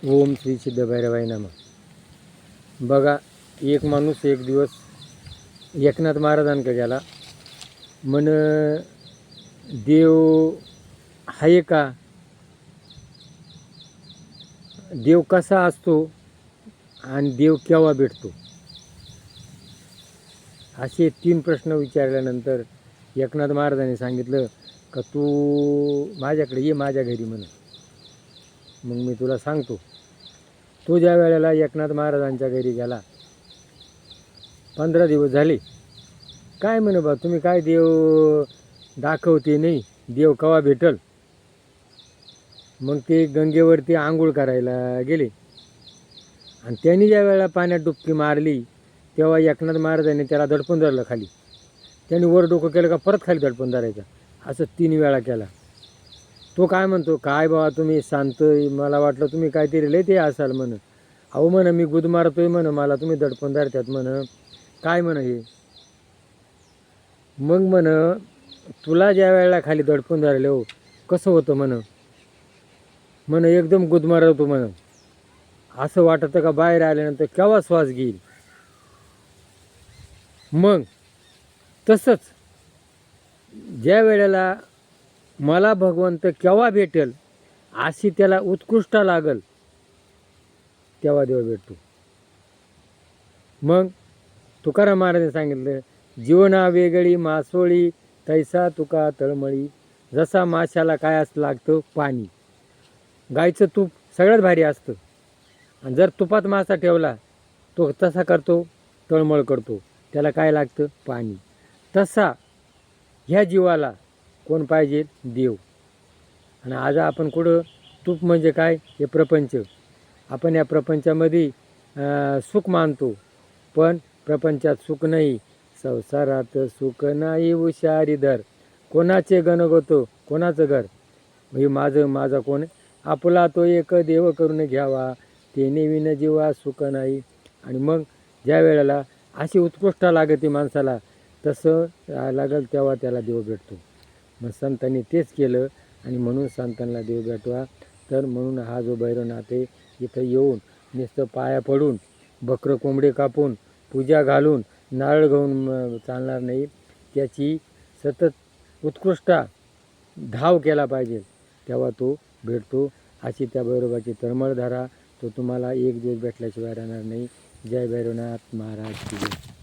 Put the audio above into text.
ओम श्री सिद्धभैरवाय नमः. बघा, एक माणूस एक दिवस एकनाथ महाराजांकडे गेला. म्हण, देव आहे का, देव कसा असतो आणि देव केव्हा भेटतो, असे 3 प्रश्न विचारल्यानंतर एकनाथ महाराजांनी सांगितलं का तू माझ्याकडे ये, माझ्या घरी म्हण, मग मी तुला सांगतो. तो ज्या वेळेला एकनाथ महाराजांच्या घरी गेला, 15 दिवस झाले. काय म्हणे बा तुम्ही, काय देव दाखवते नाही, देव केव्हा भेटल. मग ते गंगेवरती आंघोळ करायला गेले आणि त्यांनी ज्या वेळेला पाण्यात डुबकी मारली तेव्हा एकनाथ महाराजांनी त्याला दडपून धरलं खाली. त्यांनी वर डोकं केलं का परत खाली दडपून धरायचं, असं 3 वेळा केला. तो काय म्हणतो, काय बाबा तुम्ही शांत, मला वाटलं तुम्ही काहीतरी लय ते असाल म्हण. अहो म्हण, मी गुद मारतोय म्हण, मला तुम्ही दडपून धरतात म्हण, काय म्हण हे. मग म्हण, तुला ज्या वेळेला खाली दडपून धरले हो कसं होतं म्हण एकदम गुद मारतो म्हण, असं वाटतं का बाहेर आल्यानंतर केव्हा श्वास घेईल. मग तसंच ज्या वेळेला मला भगवंत केव्हा भेटेल अशी त्याला उत्कृष्ट लागल तेव्हा देव भेटतो. मग तुकाराम महाराजांनी सांगितलं, जीवना वेगळी मासोळी तैसा तुका तळमळी. जसा माशाला काय असं लागतं, पाणी. गाईचं तूप सगळ्यात भारी असतं आणि जर तुपात मासा ठेवला तो तसा करतो, तळमळ करतो, त्याला काय लागतं, पाणी. तसा ह्या जीवाला कोण पाहिजे, देव. आणि आज आपण कुठं, तूप म्हणजे काय, हे प्रपंच. आपण या प्रपंचामध्ये सुख मानतो, पण प्रपंचात सुख नाही, संसारात सुख नाही हुशारी धर. कोणाचे गणगतो, कोणाचं घर, म्हणजे माझा कोण, आपला तो एक देव करून घ्यावा, ते नेविन जीवा सुख नाही. आणि मग ज्या वेळेला अशी उत्कृष्ट लागते माणसाला, तसं लागल तेव्हा त्याला देव भेटतो. मग संतांनी तेच केलं आणि म्हणून संतांना देव भेटवा. तर म्हणून हा जो भैरवनाथ आहे, इथं येऊन नुसतं पाया पडून, बकरं कोंबडे कापून, पूजा घालून, नारळ घेऊन चालणार नाही. त्याची सतत उत्कृष्ट धाव केला पाहिजे, तेव्हा तो भेटतो. अशी त्या भैरवाची तळमळ धरा, तो तुम्हाला एक दिवस भेटल्याशिवाय राहणार नाही. जय भैरवनाथ महाराज की जय.